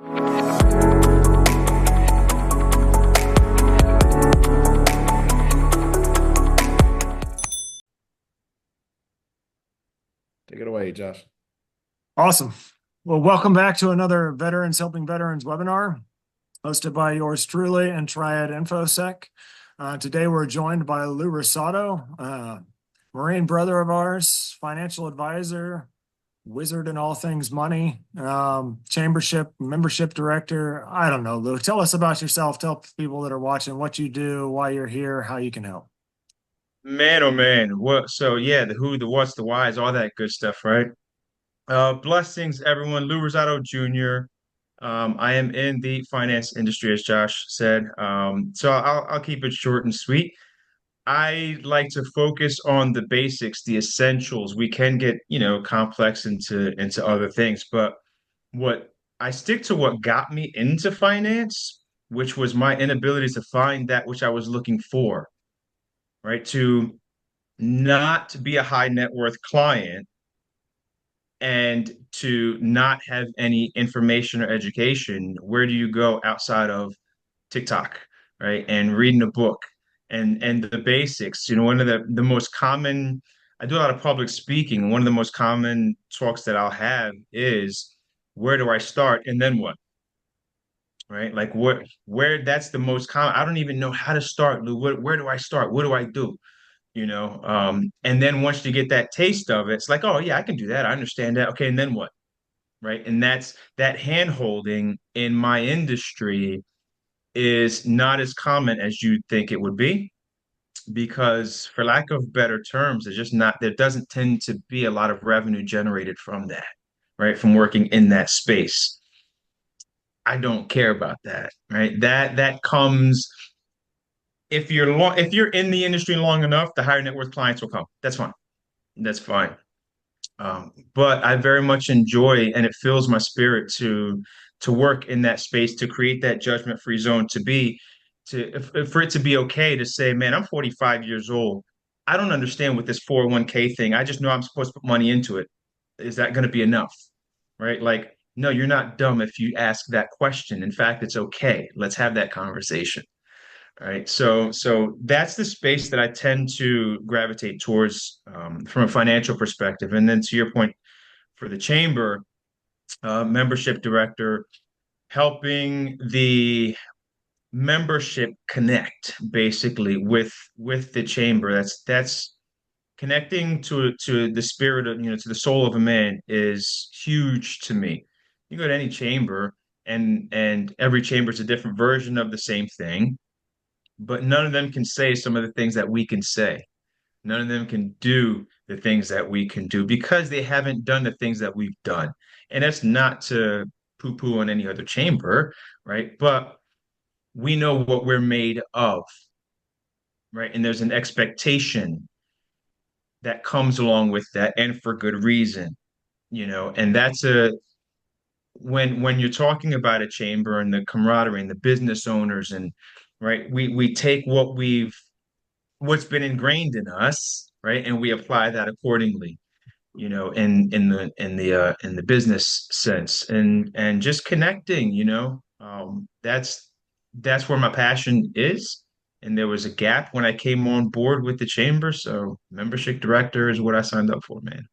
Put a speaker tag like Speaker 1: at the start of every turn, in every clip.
Speaker 1: Take it away, Josh.
Speaker 2: Awesome. Well, welcome back to another Veterans Helping Veterans webinar hosted by yours truly and Triad InfoSec. Today we're joined by Lou Rosado, Marine brother of ours, financial advisor, wizard in all things money, chambership, membership director. I don't know, Lou. Tell us about yourself. Tell people that are watching what you do, why you're here, how you can help.
Speaker 3: Man, oh man. What so yeah, the who, the what's, the whys, all that good stuff, right? Blessings, everyone. Lou Rosado Jr. I am in the finance industry, as Josh said. So I'll keep it short and sweet. I like to focus on the basics, the essentials. We can get, complex into other things, but what I stick to what got me into finance, which was my inability to find that which I was looking for, right? To not be a high net worth client and to not have any information or education, where do you go outside of TikTok, right? And reading a book and the basics. One of the most common, I do a lot of public speaking. One of the most common talks that I'll have is where do I start and then what? Right? Like where that's the most common. I don't even know how to start, Lou. Where do I start? What do I do? And then once you get that taste of it, it's like, oh yeah, I can do that. I understand that. Okay, and then what? Right. And that's that hand holding in my industry is not as common as you'd think it would be, because for lack of better terms, there's just not, there doesn't tend to be a lot of revenue generated from that, right? From working in that space. I don't care about that, right? That comes if you're in the industry long enough, the higher net worth clients will come. That's fine. That's fine. But I very much enjoy, and it fills my spirit to work in that space, to create that judgment-free zone, to be to if, for it to be okay to say, man, I'm 45 years old. I don't understand with this 401k thing. I just know I'm supposed to put money into it. Is that going to be enough? Right? Like, no, you're not dumb if you ask that question. In fact, it's okay. Let's have that conversation. Right. So that's the space that I tend to gravitate towards from a financial perspective. And then to your point, for the chamber, membership director, helping the membership connect basically with the chamber. That's connecting to the spirit of, to the soul of a man is huge to me. You go to any chamber and every chamber is a different version of the same thing, but none of them can say some of the things that we can say. None of them can do the things that we can do because they haven't done the things that we've done. And that's not to poo-poo on any other chamber, right? But we know what we're made of, right? And there's an expectation that comes along with that, and for good reason, and that's a when you're talking about a chamber and the camaraderie and the business owners and right, we take what's been ingrained in us, right? And we apply that accordingly, in the business sense and just connecting, that's where my passion is. And there was a gap when I came on board with the chamber. So membership director is what I signed up for, man.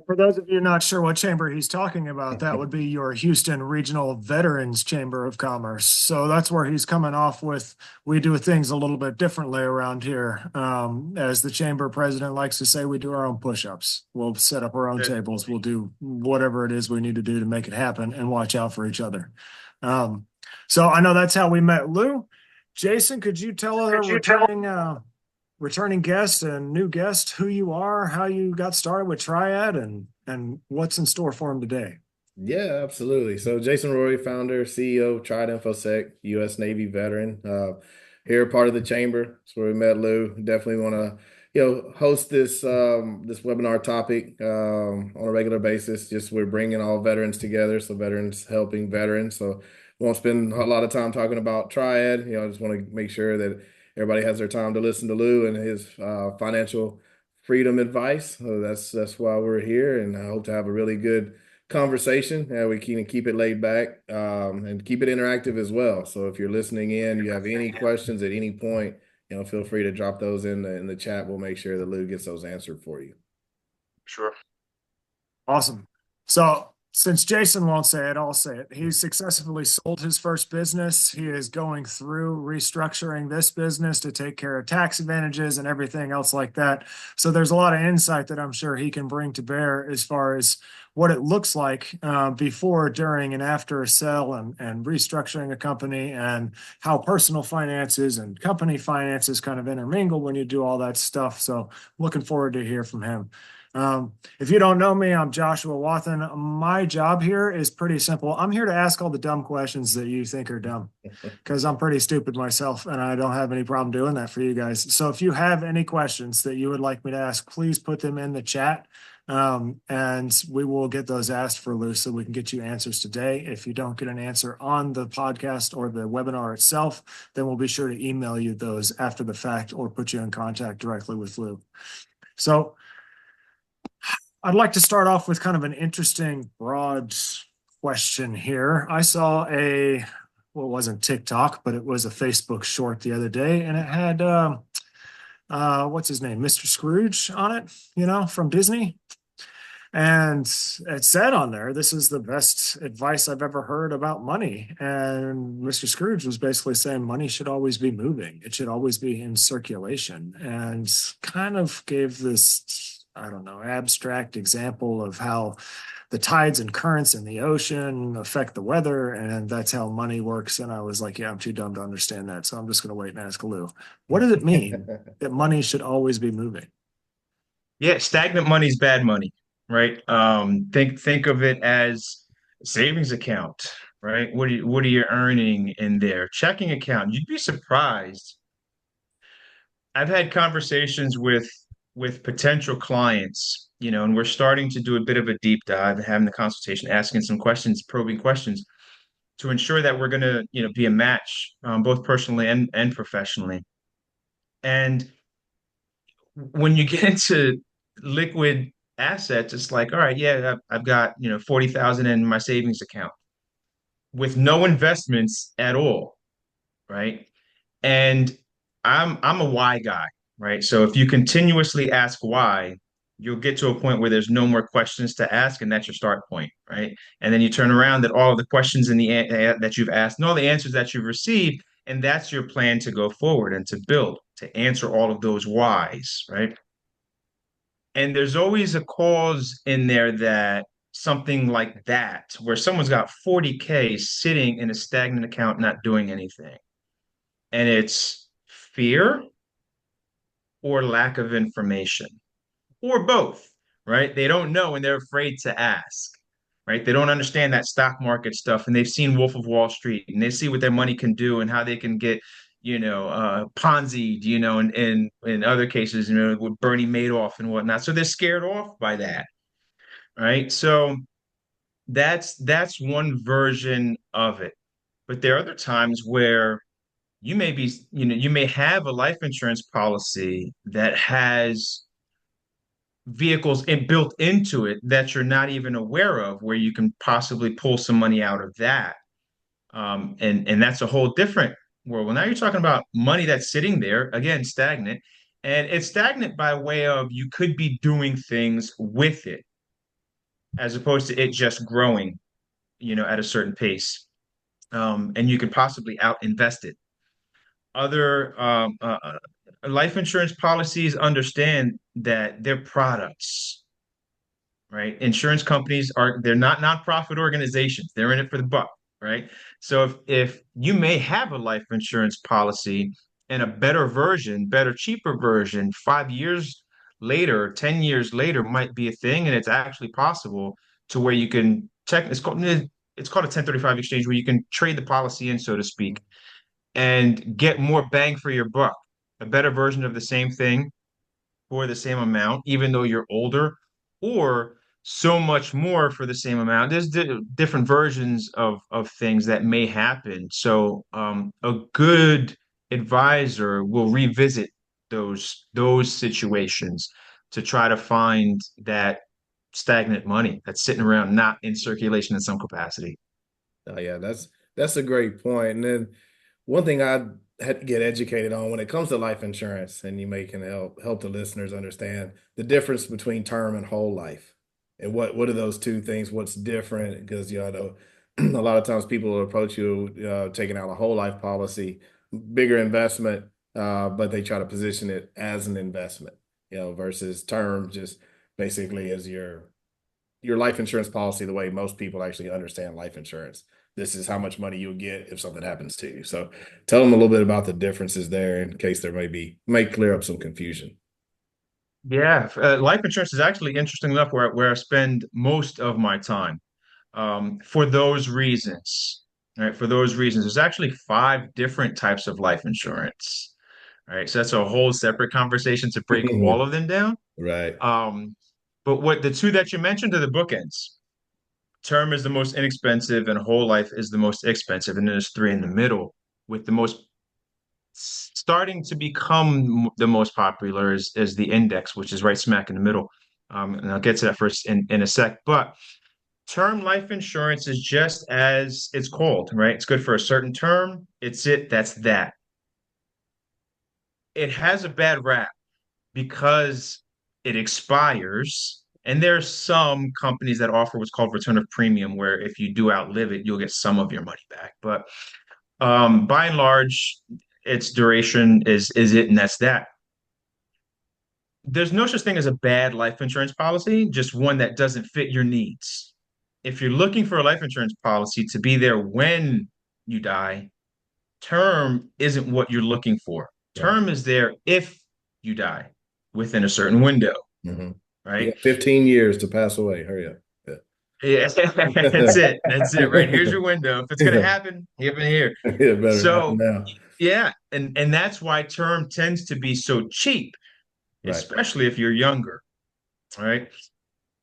Speaker 2: For those of you not sure what chamber he's talking about, that would be your Houston Regional Veterans Chamber of Commerce. So that's where he's coming off with, we do things a little bit differently around here. As the chamber president likes to say, we do our own push-ups. We'll set up our own tables. We'll do whatever it is we need to do to make it happen and watch out for each other. So I know that's how we met Lou. Jason, could you tell our returning guest and new guest who you are, how you got started with Triad, and what's in store for him today?
Speaker 1: Yeah, absolutely. So Jason Roy, founder, CEO of Triad InfoSec, U.S. Navy veteran. Here, part of the chamber. That's where we met Lou. Definitely want to, host this webinar topic on a regular basis. Just we're bringing all veterans together, so veterans helping veterans. So won't spend a lot of time talking about Triad. I just want to make sure that everybody has their time to listen to Lou and his financial freedom advice. So that's why we're here, and I hope to have a really good conversation. We can keep it laid back and keep it interactive as well. So if you're listening in, you have any questions at any point, feel free to drop those in the chat. We'll make sure that Lou gets those answered for you.
Speaker 3: Sure.
Speaker 2: Awesome. So since Jason won't say it, I'll say it. He successfully sold his first business. He is going through restructuring this business to take care of tax advantages and everything else like that. So there's a lot of insight that I'm sure he can bring to bear as far as what it looks like before, during, and after a sell, and restructuring a company, and how personal finances and company finances kind of intermingle when you do all that stuff. So looking forward to hear from him. If you don't know me, I'm Joshua Wathen. My job here is pretty simple. I'm here to ask all the dumb questions that you think are dumb, because I'm pretty stupid myself and I don't have any problem doing that for you guys. So if you have any questions that you would like me to ask, please put them in the chat. And we will get those asked for Lou so we can get you answers today. If you don't get an answer on the podcast or the webinar itself, then we'll be sure to email you those after the fact or put you in contact directly with Lou. So I'd like to start off with kind of an interesting, broad question here. I saw well, it wasn't TikTok, but it was a Facebook short the other day, and it had, what's his name? Mr. Scrooge on it, from Disney. And it said on there, this is the best advice I've ever heard about money. And Mr. Scrooge was basically saying money should always be moving. It should always be in circulation, and kind of gave this, I don't know, abstract example of how the tides and currents in the ocean affect the weather, and that's how money works. And I was like, yeah, I'm too dumb to understand that. So I'm just going to wait and ask Lou. What does it mean that money should always be moving?
Speaker 3: Yeah, stagnant money is bad money, right? Think of it as a savings account, right? What are you earning in there? Checking account. You'd be surprised. I've had conversations with potential clients, and we're starting to do a bit of a deep dive, having the consultation, asking some questions, probing questions to ensure that we're going to, be a match, both personally and professionally. And when you get into liquid assets, it's like, all right, yeah, I've got, 40,000 in my savings account with no investments at all, right? And I'm a why guy, right? So if you continuously ask why, you'll get to a point where there's no more questions to ask, and that's your start point, right? And then you turn around that all of the questions that you've asked and all the answers that you've received, and that's your plan to go forward and to build, to answer all of those whys, right? And there's always a cause in there that something like that, where someone's got 40K sitting in a stagnant account, not doing anything. And it's fear or lack of information or both, right? They don't know and they're afraid to ask, right? They don't understand that stock market stuff, and they've seen Wolf of Wall Street, and they see what their money can do and how they can get, Ponzi, in other cases, with Bernie Madoff and whatnot. So they're scared off by that, right? So that's one version of it. But there are other times where you may have a life insurance policy that has vehicles built into it that you're not even aware of, where you can possibly pull some money out of that. And that's a whole different world. Well, now you're talking about money that's sitting there, again, stagnant. And it's stagnant by way of you could be doing things with it as opposed to it just growing, at a certain pace. And you could possibly out invest it. Other life insurance policies understand that they're products, right? Insurance companies they're not nonprofit organizations. They're in it for the buck, right? So if you may have a life insurance policy and a better version, better, cheaper version, 5 years later, 10 years later might be a thing, and it's actually possible to where you can check. It's called a 1035 exchange, where you can trade the policy in, so to speak, and get more bang for your buck, a better version of the same thing for the same amount, even though you're older, or so much more for the same amount. There's different versions of things that may happen. So a good advisor will revisit those situations to try to find that stagnant money that's sitting around not in circulation in some capacity.
Speaker 1: Oh yeah, that's a great point. And then one thing I had to get educated on when it comes to life insurance, and you may can help the listeners understand the difference between term and whole life, and what are those two things? What's different? Because I know a lot of times people will approach you taking out a whole life policy, bigger investment, but they try to position it as an investment, versus term just basically as your life insurance policy the way most people actually understand life insurance. This is how much money you'll get if something happens to you. So tell them a little bit about the differences there in case there may clear up some confusion.
Speaker 3: Yeah, life insurance is actually interesting enough where I spend most of my time. For those reasons, right? For those reasons, there's actually five different types of life insurance. Right. So that's a whole separate conversation to break all of them down.
Speaker 1: Right.
Speaker 3: Um, but what the two that you mentioned are the bookends. Term is the most inexpensive and whole life is the most expensive. And then there's three in the middle, with the most starting to become the most popular is the index, which is right smack in the middle. And I'll get to that first in a sec. But term life insurance is just as it's called, right? It's good for a certain term. That's that. It has a bad rap because it expires. And there's some companies that offer what's called return of premium, where if you do outlive it, you'll get some of your money back. But by and large, its duration is it, and that's that. There's no such thing as a bad life insurance policy, just one that doesn't fit your needs. If you're looking for a life insurance policy to be there when you die, term isn't what you're looking for.
Speaker 1: Right.
Speaker 3: Term is there if you die within a certain window,
Speaker 1: Mm-hmm. You
Speaker 3: right?
Speaker 1: got 15 years to pass away. Hurry up.
Speaker 3: Yeah, that's it. That's it, right? Here's your window. If it's gonna
Speaker 1: Yeah.
Speaker 3: happen, give it here.
Speaker 1: Yeah, better happen
Speaker 3: So
Speaker 1: now.
Speaker 3: yeah, and that's why term tends to be so cheap,
Speaker 1: Right.
Speaker 3: especially if you're younger. All right.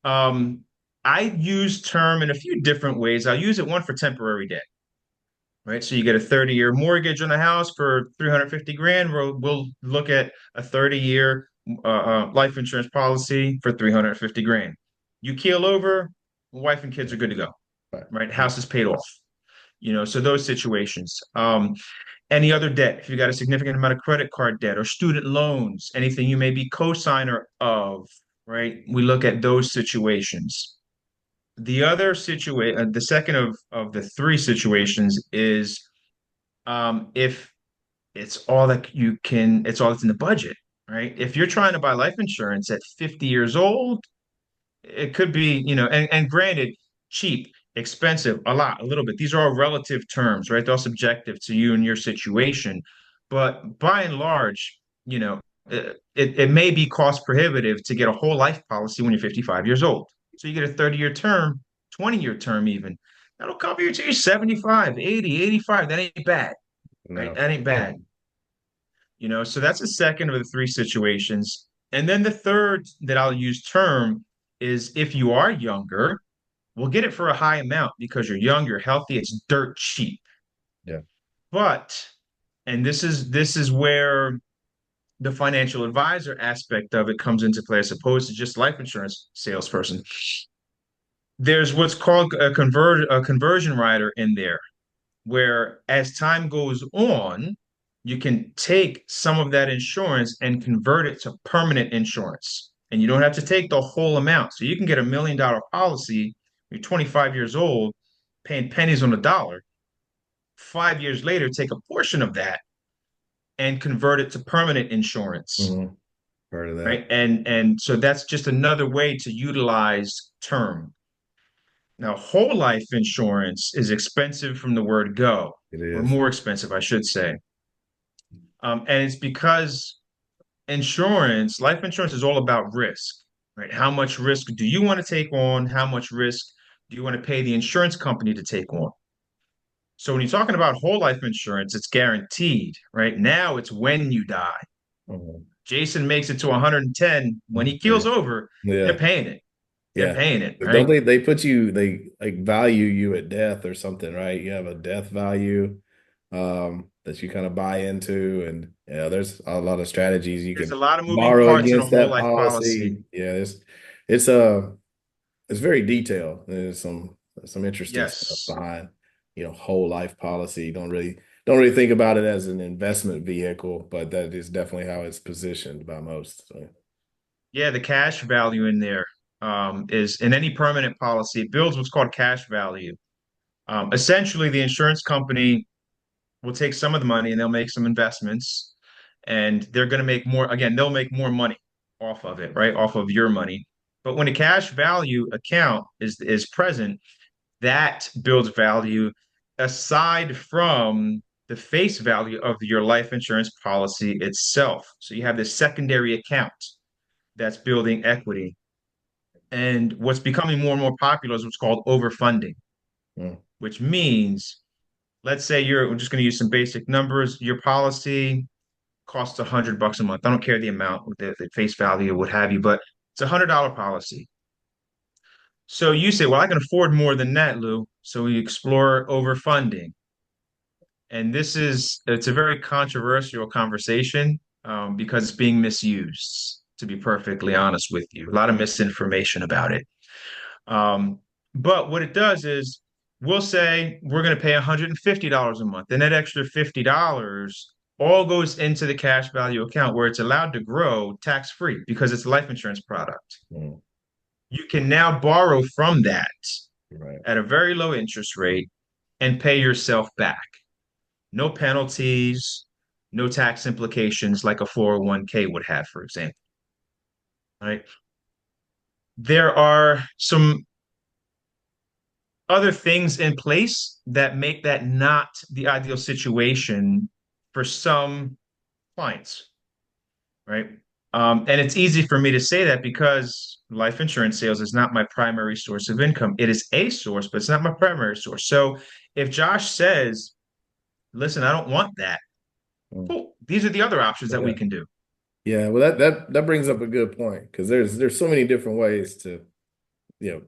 Speaker 3: Um, I use term in a few different ways. I'll use it one for temporary debt, right? So you get a 30-year mortgage on a house for 350 grand. We'll look at a 30-year life insurance policy for 350 grand. You keel over, wife and kids are good to go,
Speaker 1: Right.
Speaker 3: right? House is paid off. So those situations. Any other debt, if you got a significant amount of credit card debt or student loans, anything you may be co-signer of, right? We look at those situations. The second of the three situations is if it's all that's in the budget, right? If you're trying to buy life insurance at 50 years old, it could be, and granted, cheap, expensive, a lot, a little bit. These are all relative terms, right? They're all subjective to you and your situation. But by and large, it may be cost prohibitive to get a whole life policy when you're 55 years old. So you get a 30-year term, 20-year term even. That'll cover you till you're 75, 80, 85. That ain't bad, right?
Speaker 1: No.
Speaker 3: That ain't bad. So that's the second of the three situations. And then the third that I'll use term is if you are younger, we'll get it for a high amount because you're young, you're healthy, it's dirt cheap.
Speaker 1: Yeah.
Speaker 3: But, and this is where the financial advisor aspect of it comes into play as opposed to just life insurance salesperson. There's what's called a conversion rider in there, where as time goes on, you can take some of that insurance and convert it to permanent insurance. And you don't have to take the whole amount. So you can get $1 million policy, you're 25 years old, paying pennies on the dollar. 5 years later, take a portion of that and convert it to permanent insurance.
Speaker 1: Mm-hmm. Heard of that.
Speaker 3: Right. And so that's just another way to utilize term. Now, whole life insurance is expensive from the word go,
Speaker 1: It
Speaker 3: or
Speaker 1: is.
Speaker 3: more expensive, I should say. And it's because life insurance is all about risk, right? How much risk do you want to take on? How much risk do you want to pay the insurance company to take on? So when you're talking about whole life insurance, it's guaranteed, right? Now it's when you die.
Speaker 1: Mhm.
Speaker 3: Jason makes it to 110. When he
Speaker 1: Yeah.
Speaker 3: keels over, they're
Speaker 1: Yeah.
Speaker 3: paying it. They're
Speaker 1: Yeah.
Speaker 3: paying it,
Speaker 1: Don't
Speaker 3: right?
Speaker 1: they put you, they like value you at death or something, right? You have a death value that you kind of buy into, and there's a lot of strategies you
Speaker 3: There's a
Speaker 1: can
Speaker 3: lot of moving
Speaker 1: borrow
Speaker 3: parts in a
Speaker 1: against
Speaker 3: whole
Speaker 1: that
Speaker 3: life policy.
Speaker 1: policy. Yeah, it's it's very detailed. There's some interesting stuff
Speaker 3: Yes.
Speaker 1: behind, whole life policy. Don't really think about it as an investment vehicle, but that is definitely how it's positioned by most. So,
Speaker 3: Yeah, the cash value in there is in any permanent policy, it builds what's called cash value. Essentially, the insurance company will take some of the money and they'll make some investments, and they're going to make more. Again, they'll make more money off of it, right? Off of your money. But when a cash value account is present, that builds value aside from the face value of your life insurance policy itself. So you have this secondary account that's building equity. And what's becoming more and more popular is what's called overfunding,
Speaker 1: mm,
Speaker 3: which means, let's say we're just going to use some basic numbers. Your policy costs $100 a month. I don't care the amount, the face value, what have you, but it's $100 policy. So you say, well, I can afford more than that, Lou. So we explore overfunding. And it's a very controversial conversation because it's being misused, to be perfectly honest with you. A lot of misinformation about it. Um, but what it does is we'll say we're going to pay $150 a month, and that extra $50 all goes into the cash value account where it's allowed to grow tax free because it's a life insurance product.
Speaker 1: mm,
Speaker 3: You can now borrow from that
Speaker 1: right.
Speaker 3: at a very low interest rate and pay yourself back. No penalties, no tax implications like a 401k would have, for example. Right? There are some other things in place that make that not the ideal situation for some clients, right? And it's easy for me to say that because life insurance sales is not my primary source of income. It is a source, but it's not my primary source. So if Josh says, listen, I don't want that,
Speaker 1: Mm,
Speaker 3: cool. These are the other options that we
Speaker 1: yeah.
Speaker 3: can do.
Speaker 1: Yeah, well, that brings up a good point because there's so many different ways to, you know,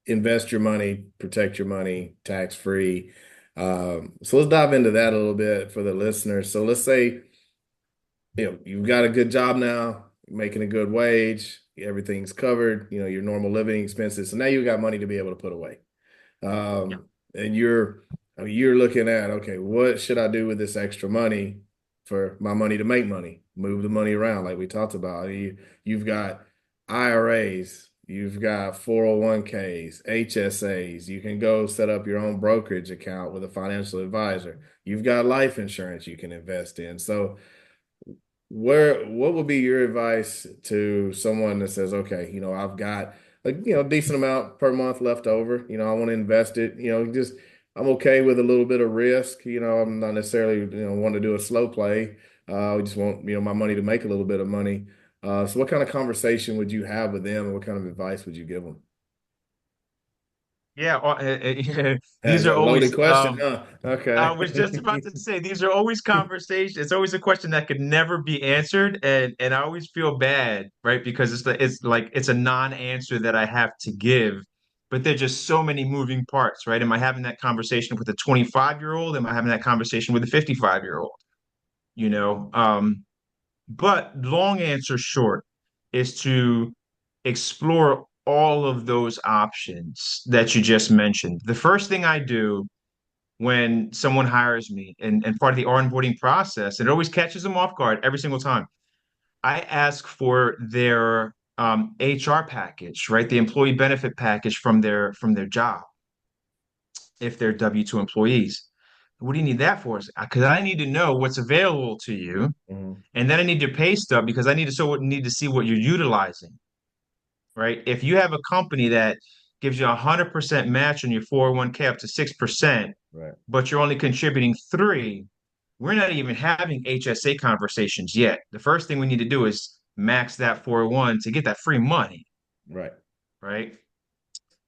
Speaker 1: invest your money, protect your money, tax free. So let's dive into that a little bit for the listeners. So let's say, you've got a good job now, making a good wage, everything's covered, your normal living expenses. So now you've got money to be able to put away.
Speaker 3: Yeah.
Speaker 1: And you're looking at, okay, what should I do with this extra money for my money to make money? Move the money around like we talked about. You've got IRAs, you've got 401ks, HSAs. You can go set up your own brokerage account with a financial advisor. You've got life insurance you can invest in. So what would be your advice to someone that says, okay, I've got decent amount per month left over, I want to invest it, just I'm okay with a little bit of risk, I'm not necessarily, want to do a slow play. We just want, my money to make a little bit of money. So what kind of conversation would you have with them and what kind of advice would you give them?
Speaker 3: Yeah, these
Speaker 1: Is
Speaker 3: are
Speaker 1: that a
Speaker 3: always
Speaker 1: loaded question? Huh?
Speaker 3: I
Speaker 1: Okay.
Speaker 3: was just about to say these are always conversations. It's always a question that could never be answered, and I always feel bad, right? Because it's like it's a non-answer that I have to give, but there's just so many moving parts, right? Am I having that conversation with a 25-year-old? Am I having that conversation with a 55-year-old? You know, but long answer short is to explore all of those options that you just mentioned. The first thing I do when someone hires me and part of the onboarding process, and it always catches them off guard every single time. I ask for their HR package, right? The employee benefit package from their job if they're W-2 employees. What do you need that for? Because I need to know what's available to you,
Speaker 1: Mhm.
Speaker 3: and then I need your pay stub because I need to see what you're utilizing, right? If you have a company that gives you 100% match on your 401k up to 6%,
Speaker 1: Right.
Speaker 3: but you're only contributing 3, we're not even having HSA conversations yet. The first thing we need to do is max that 401 to get that free money,
Speaker 1: Right.
Speaker 3: right?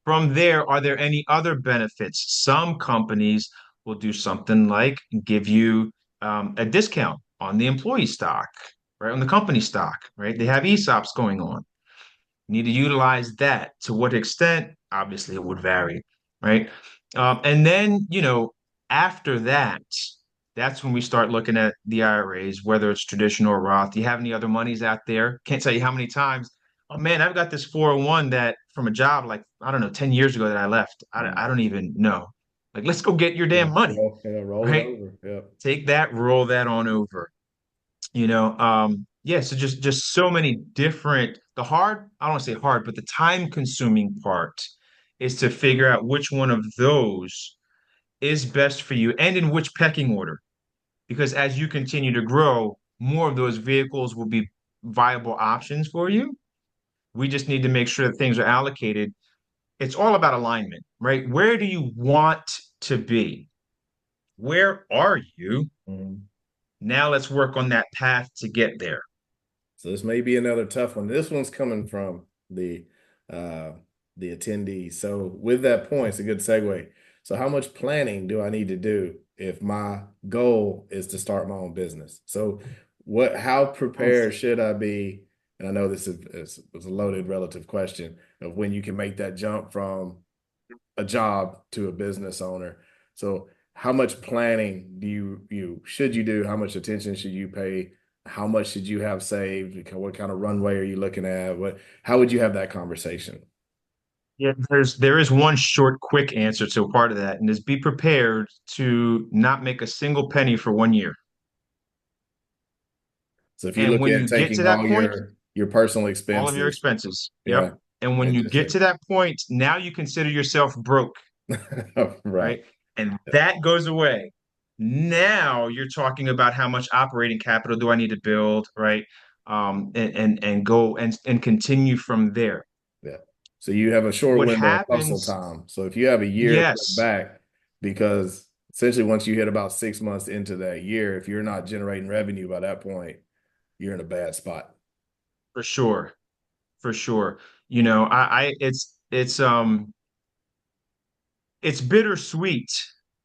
Speaker 3: From there, are there any other benefits? Some companies will do something like give you a discount on the employee stock, right? On the company stock, right? They have ESOPs going on. You need to utilize that. To what extent? Obviously, it would vary, right? And then, after that, that's when we start looking at the IRAs, whether it's traditional or Roth. Do you have any other monies out there? Can't tell you how many times oh man, I've got this 401 that from a job like, I don't know, 10 years ago that I left.
Speaker 1: Mm.
Speaker 3: I don't even know. Like, let's go get your
Speaker 1: Yeah,
Speaker 3: damn money,
Speaker 1: roll it
Speaker 3: right?
Speaker 1: over. Yep.
Speaker 3: Take that, roll that on over. Yeah, so just so many different, the hard, I don't want to say hard, but the time consuming part is to figure out which one of those is best for you and in which pecking order. Because as you continue to grow, more of those vehicles will be viable options for you. We just need to make sure that things are allocated. It's all about alignment, right? Where do you want to be? Where are you?
Speaker 1: Mhm.
Speaker 3: Now let's work on that path to get there.
Speaker 1: So this may be another tough one. This one's coming from uh the attendee. So with that point, it's a good segue. So how much planning do I need to do if my goal is to start my own business? So how prepared should I be? And I know is a loaded relative question of when you can make that jump from a job to a business owner. So how much planning do you should you do? How much attention should you pay? How much should you have saved? What kind of runway are you looking at? How would you have that conversation?
Speaker 3: Yeah, there is one short, quick answer to a part of that, and is be prepared to not make a single penny for 1 year.
Speaker 1: So if you
Speaker 3: And
Speaker 1: look
Speaker 3: when
Speaker 1: at
Speaker 3: you get to
Speaker 1: taking
Speaker 3: that
Speaker 1: all
Speaker 3: point,
Speaker 1: your personal
Speaker 3: all of your
Speaker 1: expenses,
Speaker 3: expenses.
Speaker 1: yeah,
Speaker 3: Yep. And when
Speaker 1: and
Speaker 3: you
Speaker 1: just
Speaker 3: get
Speaker 1: say,
Speaker 3: to that point, now you consider yourself broke,
Speaker 1: right,
Speaker 3: right? And that goes away. Now you're talking about how much operating capital do I need to build, right? And go and continue from there.
Speaker 1: yeah. So you have a short
Speaker 3: What
Speaker 1: window of hustle
Speaker 3: happens?
Speaker 1: time. So if you have a year to put
Speaker 3: Yes,
Speaker 1: back, because essentially once you hit about 6 months into that year, if you're not generating revenue by that point, you're in a bad spot.
Speaker 3: for sure, for sure. It's bittersweet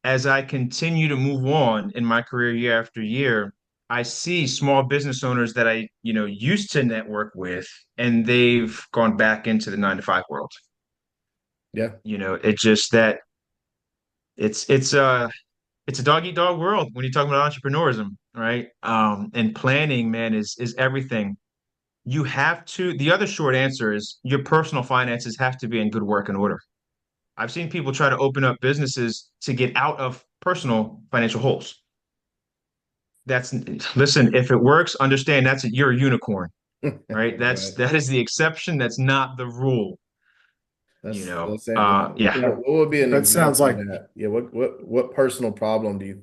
Speaker 3: as I continue to move on in my career year after year. I see small business owners that I, used to network with, and they've gone back into the 9 to 5 world.
Speaker 1: Yeah.
Speaker 3: It just that it's a dog eat dog world when you're talking about entrepreneurism, right? And planning, man, is everything. You have to, the other short answer is your personal finances have to be in good working order. I've seen people try to open up businesses to get out of personal financial holes. That's Listen, if it works, understand you're a unicorn, right? That's
Speaker 1: Right.
Speaker 3: that is the exception. That's not the rule,
Speaker 1: That's interesting.
Speaker 3: Yeah.
Speaker 1: So
Speaker 2: Yeah,
Speaker 1: what would be an
Speaker 2: that sounds
Speaker 1: example of
Speaker 2: like
Speaker 1: that? Yeah, what personal problem do you,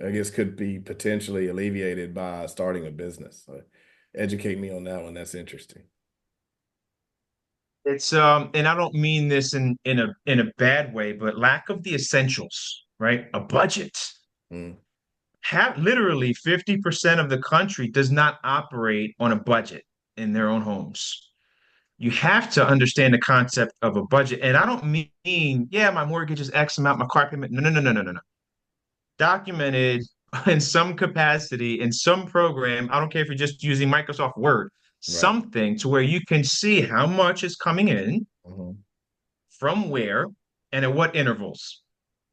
Speaker 1: I guess, could be potentially alleviated by starting a business? Educate me on that one. That's interesting.
Speaker 3: And I don't mean this in a bad way, but lack of the essentials, right? A budget.
Speaker 1: Mm,
Speaker 3: Have literally 50% of the country does not operate on a budget in their own homes. You have to understand the concept of a budget. And I don't mean, yeah, my mortgage is X amount, my car payment. No, no, no, no, no, no, no. Documented in some capacity, in some program. I don't care if you're just using Microsoft Word,
Speaker 1: right.
Speaker 3: something to where you can see how much is coming in,
Speaker 1: Mhm.
Speaker 3: from where, and at what intervals,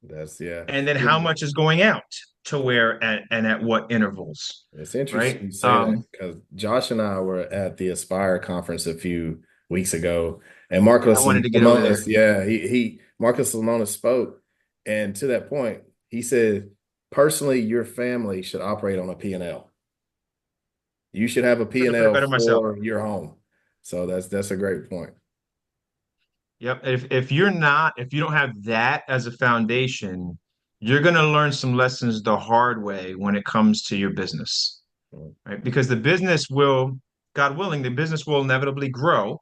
Speaker 1: That's yeah.
Speaker 3: and then how much is going out to where and at what intervals,
Speaker 1: It's interesting
Speaker 3: right?
Speaker 1: you say that because Josh and I were at the Aspire conference a few weeks ago, and
Speaker 3: I
Speaker 1: Marcus
Speaker 3: wanted to get over
Speaker 1: Lemonis,
Speaker 3: there.
Speaker 1: yeah, he Marcus Lemonis spoke, and to that point, he said, personally, your family should operate on a P&L. You should have a
Speaker 3: Couldn't have put it
Speaker 1: P&L
Speaker 3: better myself.
Speaker 1: for your home. So that's a great point.
Speaker 3: Yep. If you don't have that as a foundation, you're going to learn some lessons the hard way when it comes to your business,
Speaker 1: Mm,
Speaker 3: right? Because the business will, God willing, the business will inevitably grow,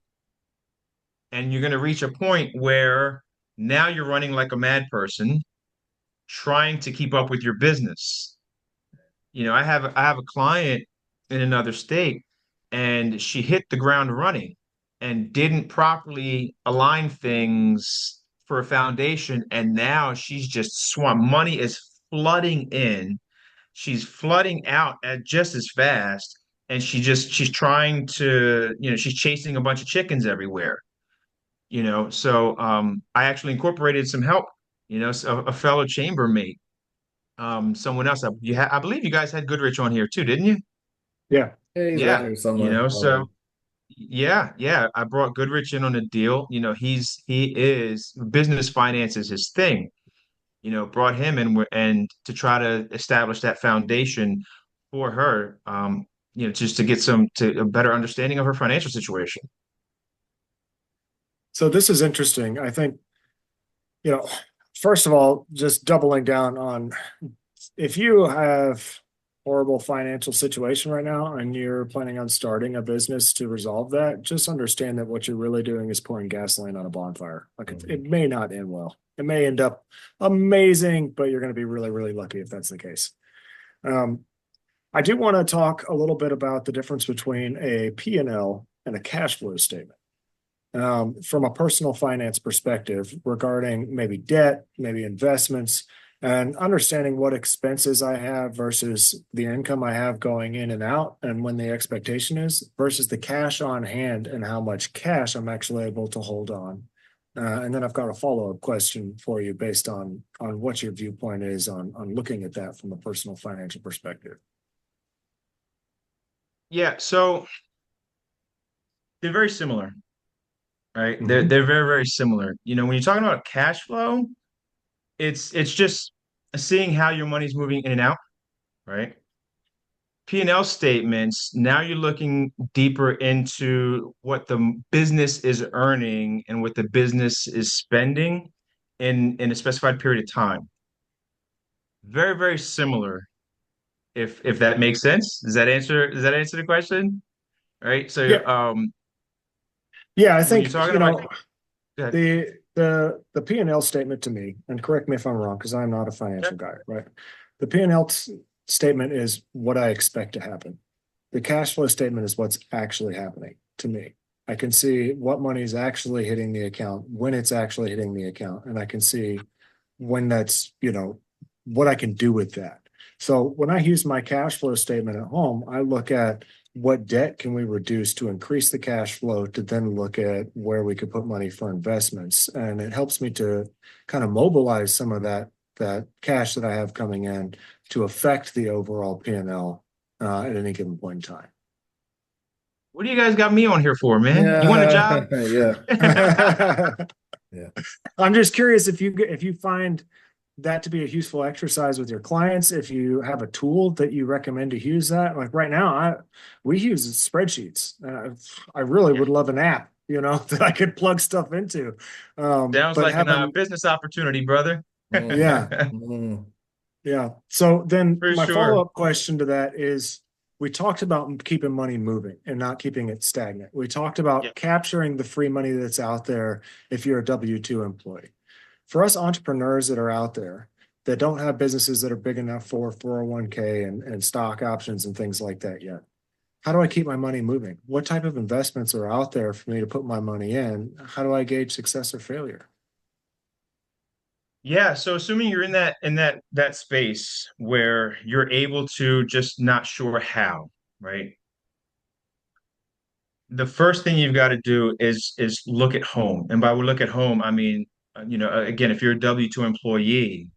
Speaker 3: and you're going to reach a point where now you're running like a mad person trying to keep up with your business. I have a client in another state, and she hit the ground running and didn't properly align things for a foundation, and now she's just swamped. Money is flooding in. She's flooding out at just as fast, and she's trying to, she's chasing a bunch of chickens everywhere. So I actually incorporated some help, so a fellow chambermate, someone else. I believe you guys had Goodrich on here too, didn't you?
Speaker 2: yeah.
Speaker 1: Yeah, he's around
Speaker 3: Yeah,
Speaker 1: here somewhere.
Speaker 3: so Yeah, yeah. I brought Goodrich in on a deal. He is business finance is his thing. Brought him in and to try to establish that foundation for her, just to get to a better understanding of her financial situation.
Speaker 2: So this is interesting. I think, you know, first of all, just doubling down on if you have horrible financial situation right now and you're planning on starting a business to resolve that, just understand that what you're really doing is pouring gasoline on a bonfire. Like it may not end well. It may end up amazing, but you're going to be really, really lucky if that's the case. Um, I do want to talk a little bit about the difference between a P&L and a cash flow statement. From a personal finance perspective regarding maybe debt, maybe investments, and understanding what expenses I have versus the income I have going in and out, and when the expectation is versus the cash on hand and how much cash I'm actually able to hold on. And then I've got a follow-up question for you based on what your viewpoint is on looking at that from a personal financial perspective.
Speaker 3: Yeah, so they're very similar, right? They're
Speaker 2: Mhm.
Speaker 3: they're very, very similar. When you're talking about cash flow, it's just seeing how your money's moving in and out, right? P&L statements, now you're looking deeper into what the business is earning and what the business is spending in a specified period of time. Very, very similar, if that makes sense. Does that answer the question? Right. So
Speaker 2: Yeah, yeah, I
Speaker 3: when you're
Speaker 2: think,
Speaker 3: talking about go ahead.
Speaker 2: the P&L statement to me, and correct me if I'm wrong, because I'm not a financial guy, right? The P&L statement is what I expect to happen. The cash flow statement is what's actually happening to me. I can see what money is actually hitting the account, when it's actually hitting the account, and I can see when that's, what I can do with that. So when I use my cash flow statement at home, I look at what debt can we reduce to increase the cash flow to then look at where we could put money for investments. And it helps me to kind of mobilize some of that cash that I have coming in to affect the overall P&L at any given point in time.
Speaker 3: What do you guys got me on here for, man? You want a
Speaker 1: Yeah,
Speaker 3: job?
Speaker 1: yeah, yeah.
Speaker 2: I'm just curious if you find that to be a useful exercise with your clients, if you have a tool that you recommend to use that. Like right now, we use spreadsheets. I really
Speaker 3: Yeah.
Speaker 2: would love an app, that I could plug stuff into.
Speaker 3: Sounds
Speaker 2: But
Speaker 3: like a
Speaker 2: having,
Speaker 3: business opportunity, brother.
Speaker 2: yeah,
Speaker 1: Mm.
Speaker 2: yeah. So then
Speaker 3: For
Speaker 2: my
Speaker 3: sure.
Speaker 2: follow-up question to that is, we talked about keeping money moving and not keeping it stagnant. We talked
Speaker 3: Yeah.
Speaker 2: about capturing the free money that's out there if you're a W-2 employee. For us entrepreneurs that are out there that don't have businesses that are big enough for 401k and stock options and things like that yet, how do I keep my money moving? What type of investments are out there for me to put my money in? How do I gauge success or failure?
Speaker 3: Yeah, so assuming you're in that space where you're able to just not sure how, right? The first thing you've got to do is look at home. And by look at home, I mean, again, if you're a W-2 employee,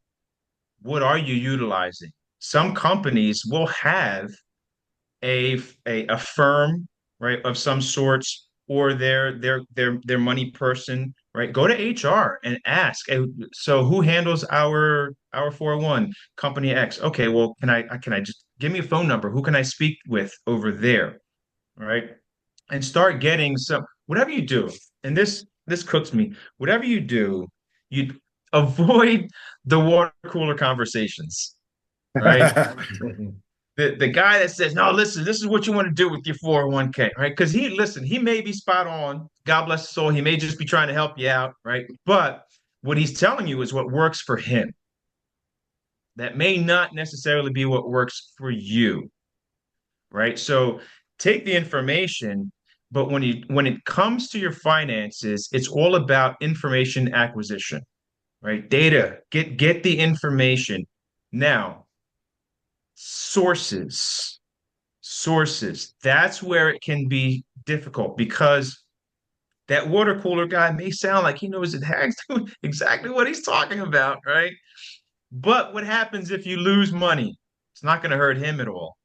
Speaker 3: what are you utilizing? Some companies will have a firm, right, of some sorts, or their money person, right? Go to HR and ask, "Hey, so who handles our 401 company X? Okay, well, can I just give me a phone number? Who can I speak with over there? Right? And start getting some whatever you do, and this cooks me, whatever you do, you avoid the water cooler conversations, right? The guy that says, no, listen, this is what you want to do with your 401k, right? Because he may be spot on. God bless his soul. He may just be trying to help you out, right? But what he's telling you is what works for him. That may not necessarily be what works for you, right? So take the information, but when it comes to your finances, it's all about information acquisition, right? Data, get the information. Now, sources. That's where it can be difficult because that water cooler guy may sound like he knows exactly what he's talking about, right? But what happens if you lose money? It's not going to hurt him at all,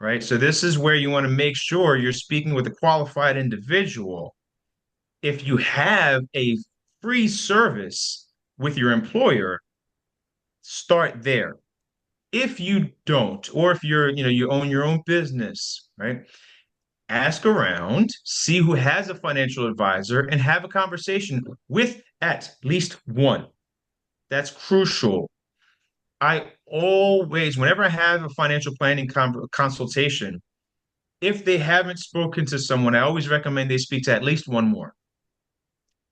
Speaker 3: right? So this is where you want to make sure you're speaking with a qualified individual. If you have a free service with your employer, start there. If you don't, or if you own your own business, right? Ask around, see who has a financial advisor, and have a conversation with at least one. That's crucial. I always, whenever I have a financial planning consultation, if they haven't spoken to someone, I always recommend they speak to at least one more.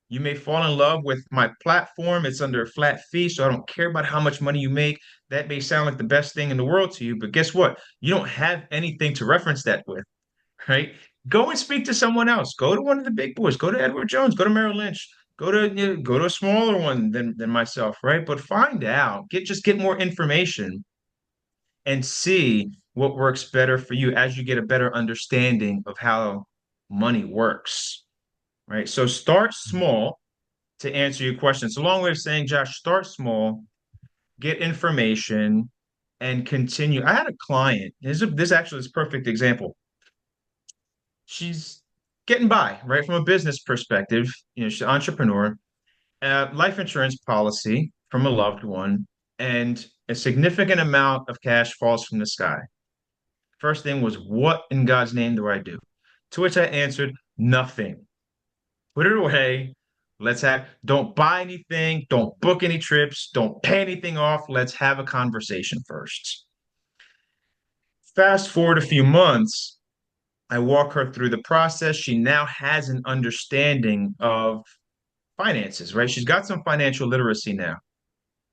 Speaker 3: You may fall in love with my platform. It's under a flat fee, so I don't care about how much money you make. That may sound like the best thing in the world to you, but guess what? You don't have anything to reference that with, right? Go and speak to someone else. Go to one of the big boys. Go to Edward Jones. Go to Merrill Lynch. Go to a smaller one than myself, right? But find out, get more information and see what works better for you as you get a better understanding of how money works, right? So start small to answer your question. It's a long way of saying, Josh, start small, get information, and continue. I had a client. This actually is a perfect example. She's getting by, right? From a business perspective, she's an entrepreneur, life insurance policy from a loved one, and a significant amount of cash falls from the sky. First thing was, what in God's name do I do? To which I answered, nothing. Put it away. Don't buy anything, don't book any trips, don't pay anything off. Let's have a conversation first. Fast forward a few months, I walk her through the process. She now has an understanding of finances, right? She's got some financial literacy now.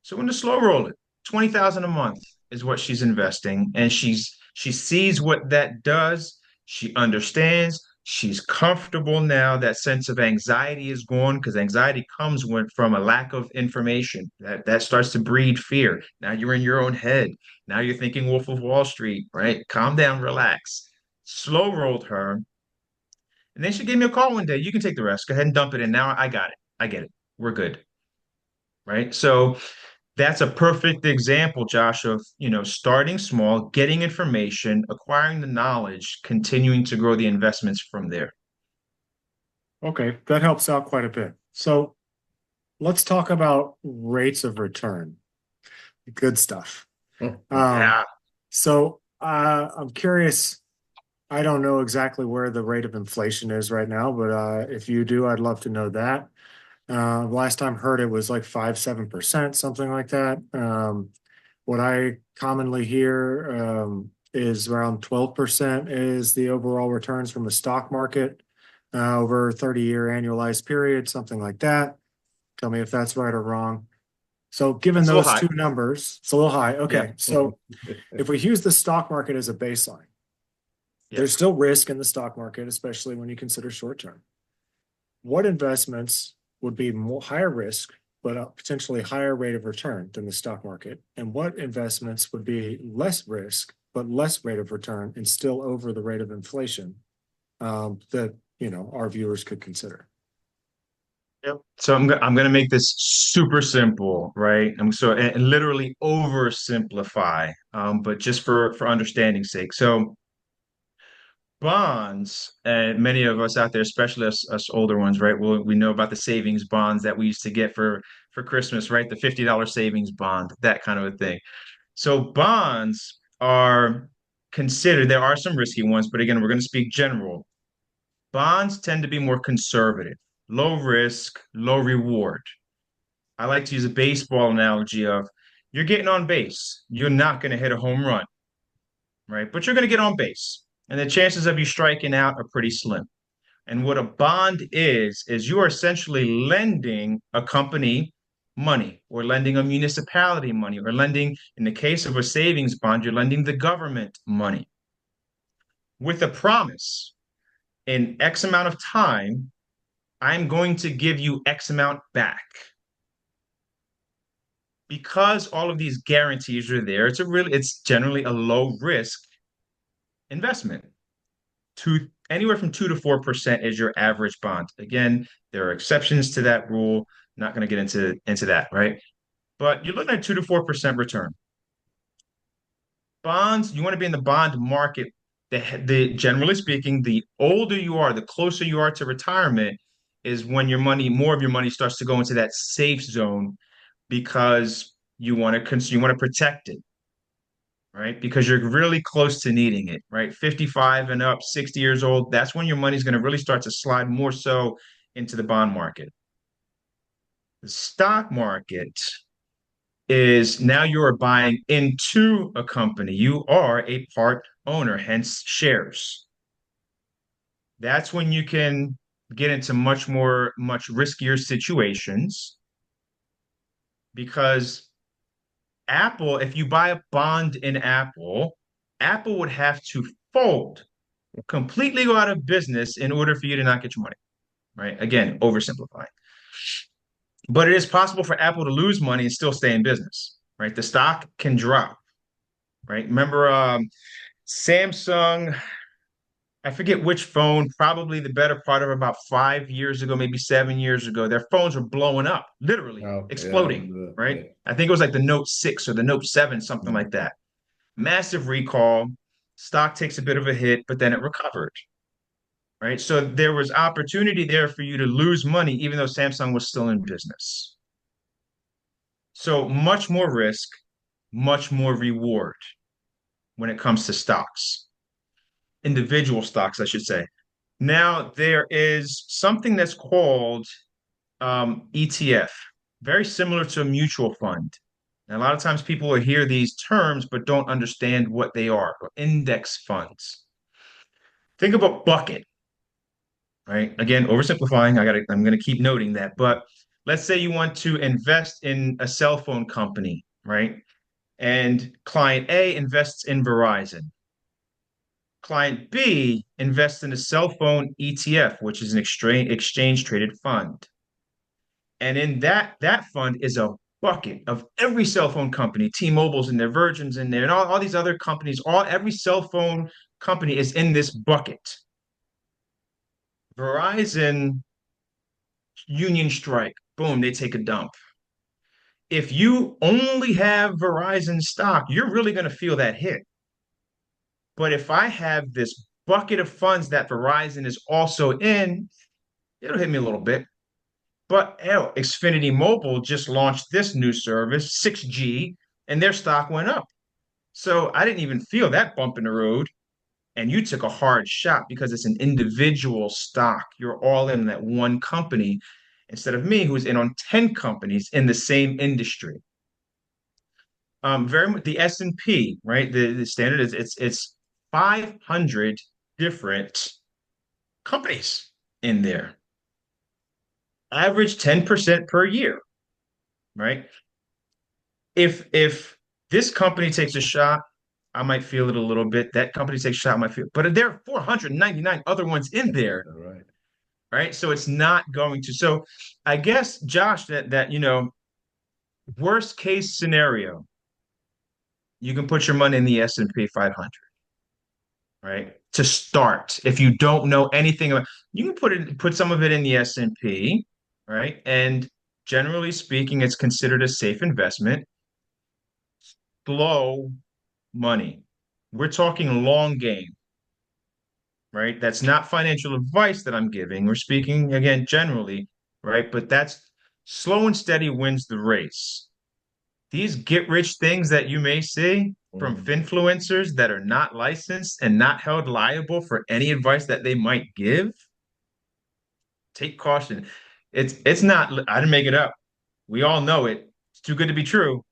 Speaker 3: So in the slow roll it, 20,000 a month is what she's investing. And she sees what that does. She understands. She's comfortable now. That sense of anxiety is gone because anxiety comes from a lack of information. That starts to breed fear. Now you're in your own head. Now you're thinking Wolf of Wall Street, right? Calm down, relax. Slow rolled her. And then she gave me a call one day. You can take the rest. Go ahead and dump it in. Now I got it. I get it. We're good. Right. So that's a perfect example, Josh, of, starting small, getting information, acquiring the knowledge, continuing to grow the investments from there.
Speaker 2: Okay, that helps out quite a bit. So let's talk about rates of return. Good stuff.
Speaker 3: Yeah.
Speaker 2: So I'm curious. I don't know exactly where the rate of inflation is right now, but if you do, I'd love to know that. Last time heard it was like 5-7%, something like that. What I commonly hear is around 12% is the overall returns from the stock market over a 30-year annualized period, something like that. Tell me if that's right or wrong. So given
Speaker 3: It's a little
Speaker 2: those
Speaker 3: high.
Speaker 2: two numbers, it's a little high. Okay.
Speaker 3: Yeah.
Speaker 2: So if we use the stock market as a baseline,
Speaker 3: Yeah.
Speaker 2: there's still risk in the stock market, especially when you consider short term. What investments would be more higher risk, but a potentially higher rate of return than the stock market? And what investments would be less risk, but less rate of return and still over the rate of inflation that, our viewers could consider?
Speaker 3: Yep. So I'm going to make this super simple, right? And literally oversimplify, but just for understanding's sake. So bonds, and many of us out there, especially us older ones, right? We know about the savings bonds that we used to get for Christmas, right? The $50 savings bond, that kind of a thing. So bonds are considered, there are some risky ones, but again, we're going to speak general. Bonds tend to be more conservative, low risk, low reward. I like to use a baseball analogy of, you're getting on base. You're not going to hit a home run, right? But you're going to get on base. And the chances of you striking out are pretty slim. And what a bond is you are essentially lending a company money, or lending a municipality money, or lending, in the case of a savings bond, you're lending the government money with a promise in X amount of time, I'm going to give you X amount back. Because all of these guarantees are there, it's generally a low risk investment. Anywhere from 2 to 4% is your average bond. Again, there are exceptions to that rule. Not going to get into that, right? But you're looking at 2 to 4% return. Bonds, you want to be in the bond market generally speaking, the older you are, the closer you are to retirement, is when more of your money starts to go into that safe zone because you want to protect it, right? Because you're really close to needing it, right? 55 and up, 60 years old, that's when your money's going to really start to slide more so into the bond market. The stock market is now you are buying into a company. You are a part owner, hence shares. That's when you can get into much riskier situations because Apple, if you buy a bond in Apple, Apple would have to fold, completely go out of business in order for you to not get your money, right? Again, oversimplifying. But it is possible for Apple to lose money and still stay in business, right? The stock can drop, right? Remember, Samsung, I forget which phone, probably the better part of about 5 years ago, maybe 7 years ago, their phones were blowing up, literally
Speaker 1: Oh, yeah, I
Speaker 3: exploding,
Speaker 1: remember that.
Speaker 3: right?
Speaker 1: Yeah.
Speaker 3: I think it was like the Note 6 or the Note 7, something like that. Massive recall. Stock takes a bit of a hit, but then it recovered, right? So there was opportunity there for you to lose money, even though Samsung was still in business. So much more risk, much more reward when it comes to stocks, individual stocks, I should say. Now, there is something that's called ETF, very similar to a mutual fund. And a lot of times people will hear these terms but don't understand what they are, index funds. Think of a bucket, right? Again, oversimplifying, I'm gonna keep noting that. But let's say you want to invest in a cell phone company, right? And client A invests in Verizon. Client B invests in a cell phone ETF, which is an exchange traded fund. And in that fund is a bucket of every cell phone company, T-Mobile's in there, Virgin's in there, and all these other companies, every cell phone company is in this bucket. Verizon, Union Strike, boom, they take a dump. If you only have Verizon stock, you're really going to feel that hit. But if I have this bucket of funds that Verizon is also in, it'll hit me a little bit. But hell, Xfinity Mobile just launched this new service, 6G, and their stock went up. So I didn't even feel that bump in the road. And you took a hard shot because it's an individual stock. You're all in that one company instead of me, who's in on 10 companies in the same industry. Very much the S&P, right? The standard is it's 500 different companies in there. Average 10% per year, right? If this company takes a shot, I might feel it a little bit. That company takes a shot, I might feel, but there are 499 other ones in there,
Speaker 1: All right.
Speaker 3: right? So it's not going to. So I guess, Josh, that worst case scenario, you can put your money in the S&P 500, right? To start, if you don't know anything about, you can put some of it in the S&P, right? And generally speaking, it's considered a safe investment. Slow money. We're talking long game, right? That's not financial advice that I'm giving. We're speaking again generally, right? But that's slow and steady wins the race. These get rich things that you may see from
Speaker 1: Mhm.
Speaker 3: finfluencers that are not licensed and not held liable for any advice that they might give, take caution. It's not, I didn't make it up. We all know it. It's too good to be true.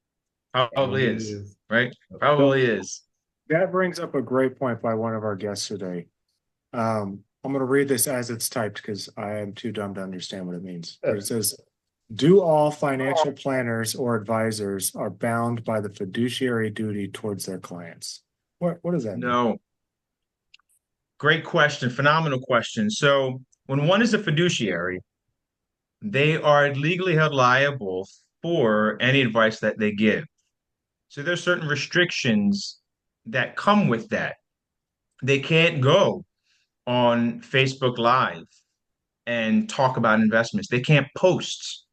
Speaker 3: Probably
Speaker 1: Probably
Speaker 3: is,
Speaker 1: is.
Speaker 3: right?
Speaker 2: So
Speaker 3: Probably is.
Speaker 2: that brings up a great point by one of our guests today. I'm going to read this as it's typed because I am too dumb to understand what it means. But it says, do all financial planners or advisors are bound by the fiduciary duty towards their clients? What does that mean?
Speaker 3: No. Great question. Phenomenal question. So when one is a fiduciary, they are legally held liable for any advice that they give. So there's certain restrictions that come with that. They can't go on Facebook Live and talk about investments. They can't post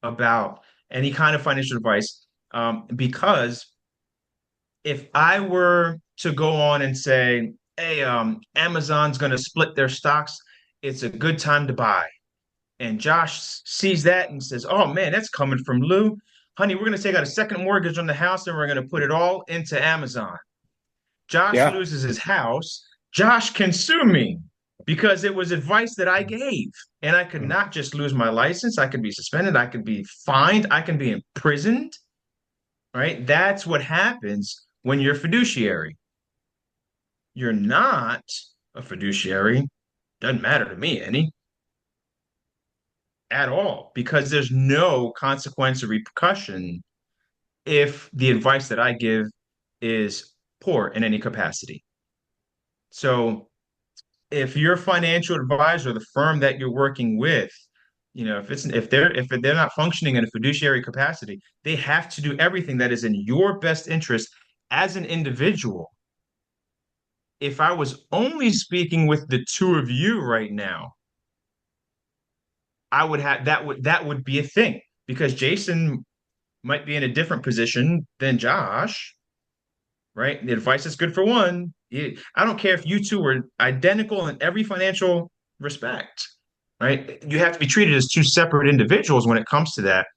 Speaker 3: about any kind of financial advice because if I were to go on and say, hey, Amazon's going to split their stocks. It's a good time to buy. And Josh sees that and says, oh man, that's coming from Lou. Honey, we're going to take out a second mortgage on the house and we're going to put it all into Amazon. Josh
Speaker 4: Yeah.
Speaker 3: loses his house. Josh can sue me because it was advice that I gave. And I could not just lose my license. I could be suspended. I could be fined. I can be imprisoned. Right? That's what happens when you're fiduciary. You're not a fiduciary. Doesn't matter to me any at all because there's no consequence or repercussion if the advice that I give is poor in any capacity. So if your financial advisor, the firm that you're working with, if they're not functioning in a fiduciary capacity, they have to do everything that is in your best interest as an individual. If I was only speaking with the two of you right now, I would have that would be a thing because Jason might be in a different position than Josh, right? The advice is good for one. I don't care if you two are identical in every financial respect, right? You have to be treated as two separate individuals when it comes to that.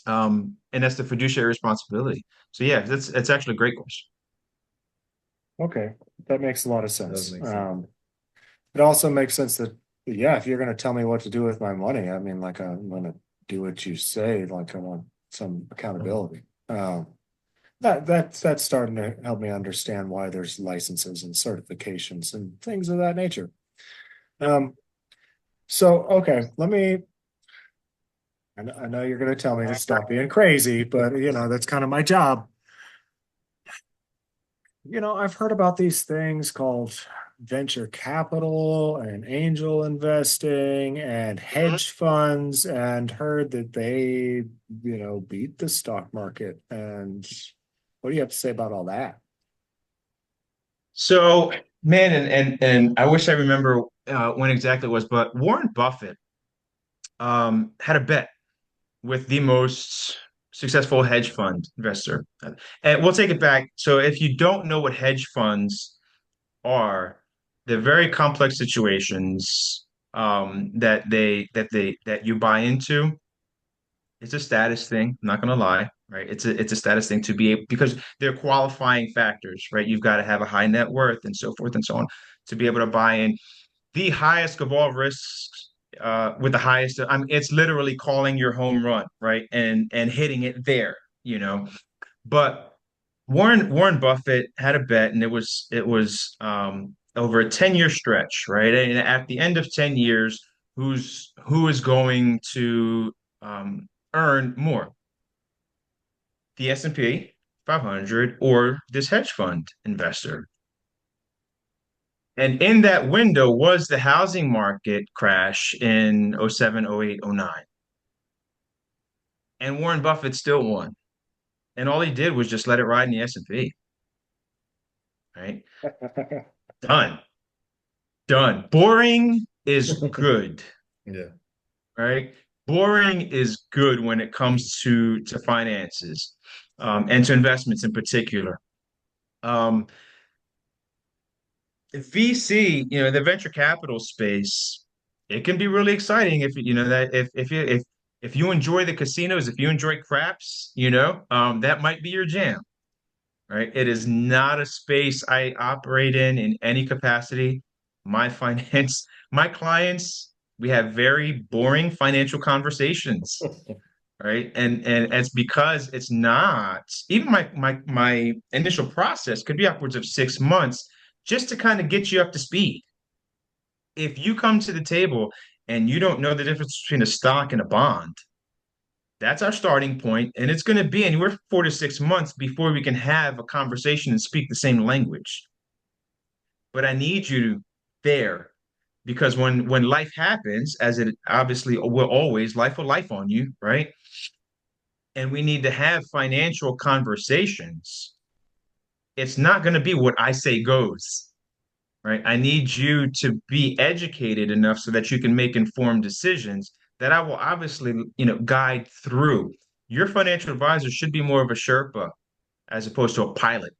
Speaker 3: And that's the fiduciary responsibility. So yeah, that's actually a great question.
Speaker 4: Okay, that makes a lot of
Speaker 1: Does
Speaker 4: sense.
Speaker 1: make sense.
Speaker 4: It also makes sense that, yeah, if you're gonna tell me what to do with my money, I mean, like, I'm gonna do what you say, like, I want some accountability. That's starting to help me understand why there's licenses and certifications and things of that nature. So, okay, I know you're gonna tell me to stop being crazy, but that's kind of my job. I've heard about these things called venture capital and angel investing and hedge funds and heard that they, beat the stock market. And what do you have to say about all that?
Speaker 3: So man, and I wish I remember when exactly it was, but Warren Buffett had a bet with the most successful hedge fund investor. And we'll take it back. So if you don't know what hedge funds are, they're very complex situations that you buy into. It's a status thing, I'm not gonna lie, right? It's a status thing to be able because they're qualifying factors, right? You've got to have a high net worth and so forth and so on to be able to buy in the highest of all risks with the highest. I mean, it's literally calling your home run, right? And hitting it there, you know. But Warren Buffett had a bet, and it was over a 10-year stretch, right? And at the end of 10 years, who is going to earn more, the S&P 500 or this hedge fund investor? And in that window was the housing market crash in '07, '08, '09. And Warren Buffett still won. And all he did was just let it ride in the S&P, right? Done. Done. Boring is good,
Speaker 1: Yeah.
Speaker 3: right? Boring is good when it comes to finances, and to investments in particular. Um, VC, the venture capital space, it can be really exciting if you know that if you enjoy the casinos, if you enjoy craps, that might be your jam, right? It is not a space I operate in any capacity. My finance, my clients, we have very boring financial conversations, right? And it's because it's not even my initial process could be upwards of 6 months just to kind of get you up to speed. If you come to the table and you don't know the difference between a stock and a bond, that's our starting point, and it's going to be anywhere from 4 to 6 months before we can have a conversation and speak the same language. But I need you there because when life happens, as it obviously will always, life will life on you, right? And we need to have financial conversations. It's not going to be what I say goes, right? I need you to be educated enough so that you can make informed decisions that I will obviously, guide through. Your financial advisor should be more of a Sherpa as opposed to a pilot.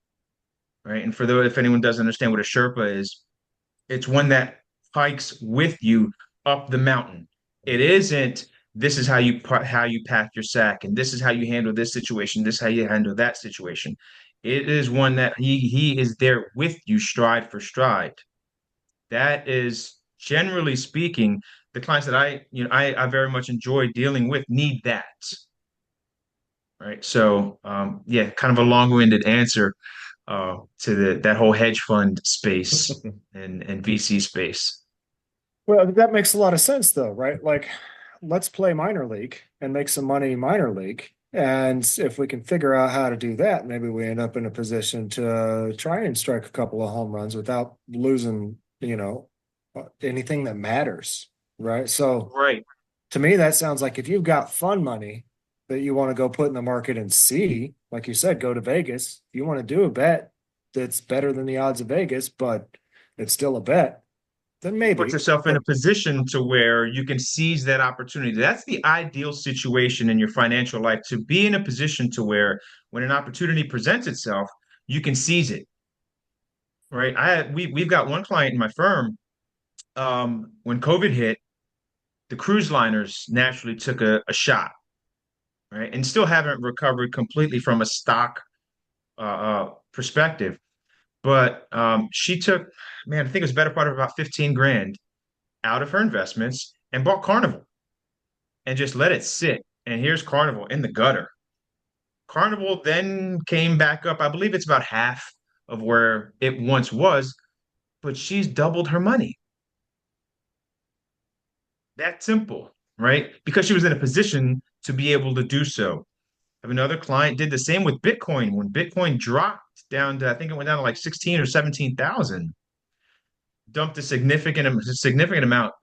Speaker 3: right? And for those, if anyone doesn't understand what a Sherpa is, it's one that hikes with you up the mountain. It isn't this is how you pack your sack and this is how you handle this situation, this is how you handle that situation. It is one that he is there with you stride for stride. That is generally speaking, the clients that I very much enjoy dealing with need that. Right. So yeah, kind of a long-winded answer to that whole hedge fund space and VC space.
Speaker 4: Well, that makes a lot of sense though, right? Like, let's play minor league and make some money minor league. And if we can figure out how to do that, maybe we end up in a position to try and strike a couple of home runs without losing, anything that matters, right? So
Speaker 3: Right.
Speaker 4: to me, that sounds like if you've got fun money that you want to go put in the market and see, like you said, go to Vegas. If you want to do a bet that's better than the odds of Vegas, but it's still a bet, then
Speaker 3: Put
Speaker 4: maybe.
Speaker 3: yourself in
Speaker 4: But
Speaker 3: a position to where you can seize that opportunity. That's the ideal situation in your financial life, to be in a position to where when an opportunity presents itself, you can seize it. Right. We've got one client in my firm. When COVID hit, the cruise liners naturally took a shot, right? And still haven't recovered completely from a stock perspective. But she took, man, I think it was better part of about 15 grand out of her investments and bought Carnival and just let it sit. And here's Carnival in the gutter. Carnival then came back up. I believe it's about half of where it once was, but she's doubled her money. That simple, right? Because she was in a position to be able to do so. I have another client did the same with Bitcoin when Bitcoin dropped down to, I think it went down to like 16 or 17,000, dumped a significant amount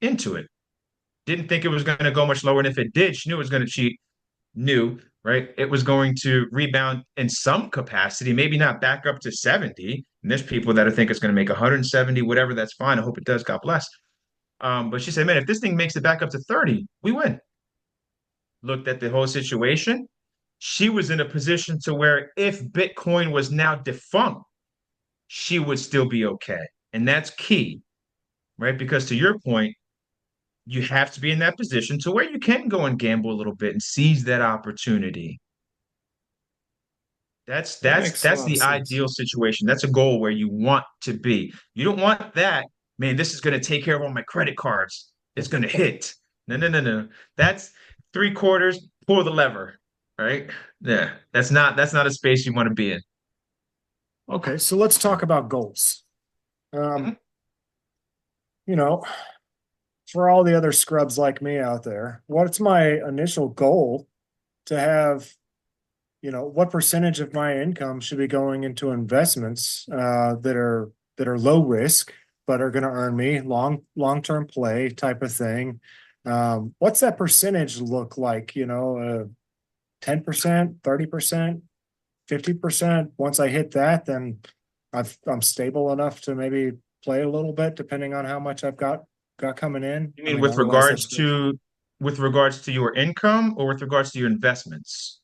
Speaker 3: into it. Didn't think it was going to go much lower. And if it did, she knew it was going to cheat, knew, right? It was going to rebound in some capacity, maybe not back up to 70. And there's people that think it's going to make 170, whatever, that's fine. I hope it does. God bless. But she said, man, if this thing makes it back up to 30, we win. Looked at the whole situation. She was in a position to where if Bitcoin was now defunct, she would still be okay. And that's key, right? Because to your point, you have to be in that position to where you can go and gamble a little bit and seize that opportunity. That's
Speaker 4: that
Speaker 3: that's
Speaker 4: makes a
Speaker 3: that's
Speaker 4: lot of
Speaker 3: the
Speaker 4: sense.
Speaker 3: ideal situation. That's a goal where you want to be. You don't want that, man, this is going to take care of all my credit cards. It's going to hit. No, no, no, no. That's three quarters, pull the lever, right? Yeah. That's not a space you want to be in.
Speaker 4: Okay, so let's talk about goals. Um,
Speaker 3: Mhm.
Speaker 4: you know, for all the other scrubs like me out there, what's my initial goal to have, what percentage of my income should be going into investments that are low risk but are going to earn me long-term play type of thing. What's that percentage look like? 10%, 30%, 50%. Once I hit that, then I'm stable enough to maybe play a little bit, depending on how much I've got coming in.
Speaker 3: You
Speaker 4: I
Speaker 3: mean
Speaker 4: mean, I realize that's
Speaker 3: with regards to your income or with regards to your investments?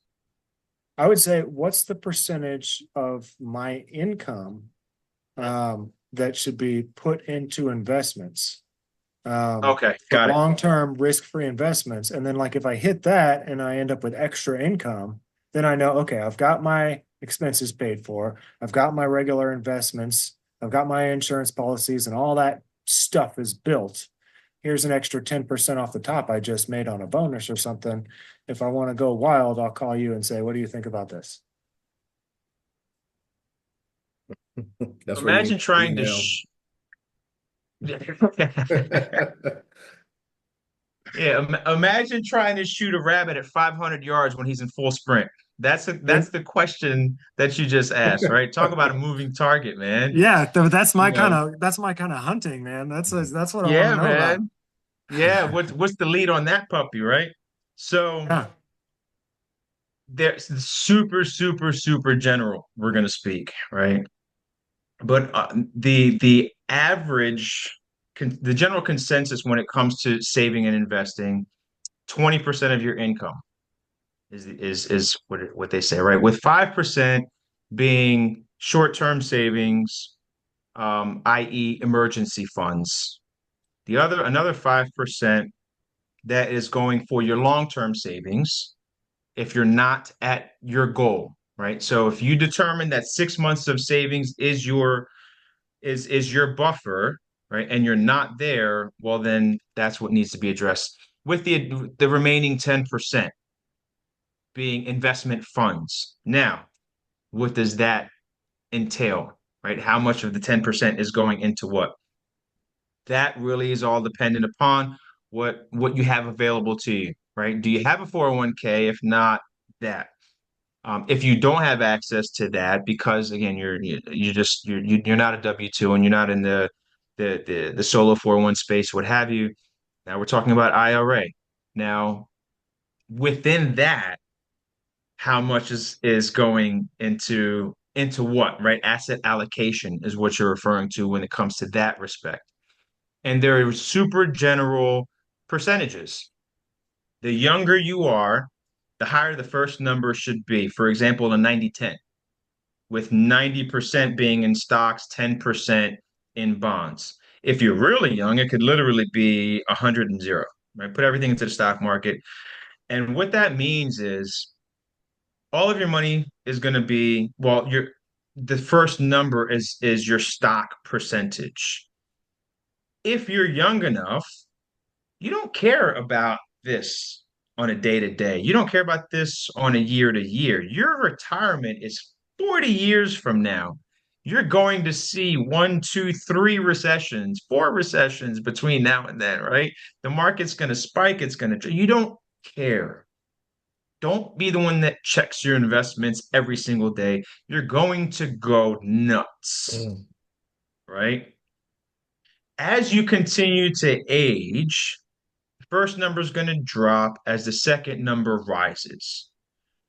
Speaker 4: I would say, what's the percentage of my income that should be put into investments
Speaker 3: Okay,
Speaker 4: for
Speaker 3: got it.
Speaker 4: long-term risk-free investments? And then, like, if I hit that and I end up with extra income, then I know, okay, I've got my expenses paid for, I've got my regular investments, I've got my insurance policies, and all that stuff is built. Here's an extra 10% off the top I just made on a bonus or something. If I want to go wild, I'll call you and say, what do you think about this?
Speaker 1: That's where you
Speaker 3: Imagine trying to
Speaker 1: email.
Speaker 3: Yeah, imagine trying to shoot a rabbit at 500 yards when he's in full sprint. That's
Speaker 4: And
Speaker 3: the question that you just asked, right? Talk about a moving target, man.
Speaker 4: yeah, that's
Speaker 3: You
Speaker 4: my kind
Speaker 3: know,
Speaker 4: of that's my kind of hunting, man. That's what I want to
Speaker 3: yeah,
Speaker 4: know about.
Speaker 3: man. Yeah, what's the lead on that puppy, right? So
Speaker 4: Yeah.
Speaker 3: there's super, super, super general. We're gonna speak, right? But the average, the general consensus when it comes to saving and investing, 20% of your income is what they say, right? With 5% being short-term savings, i.e. emergency funds. Another 5% that is going for your long-term savings if you're not at your goal, right? So if you determine that 6 months of savings is your buffer, right, and you're not there, well, then that's what needs to be addressed. With the remaining 10% being investment funds. Now, what does that entail, right? How much of the 10% is going into what? That really is all dependent upon what you have available to you, right? Do you have a 401k? If not, that. If you don't have access to that, because again, you're not a W-2 and you're not in the solo 401 space, what have you. Now we're talking about IRA. Now, within that, how much is going into what, right? Asset allocation is what you're referring to when it comes to that respect. And there are super general percentages. The younger you are, the higher the first number should be. For example, a 90-10, with 90% being in stocks, 10% in bonds. If you're really young, it could literally be 100 and 0, right? Put everything into the stock market. And what that means is all of your money is going to be, well, the first number is your stock percentage. If you're young enough, you don't care about this on a day to day. You don't care about this on a year to year. Your retirement is 40 years from now. You're going to see one, two, three recessions, four recessions between now and then, right? The market's going to spike. You don't care. Don't be the one that checks your investments every single day. You're going to go nuts,
Speaker 1: Mm.
Speaker 3: right? As you continue to age, first number is going to drop as the second number rises,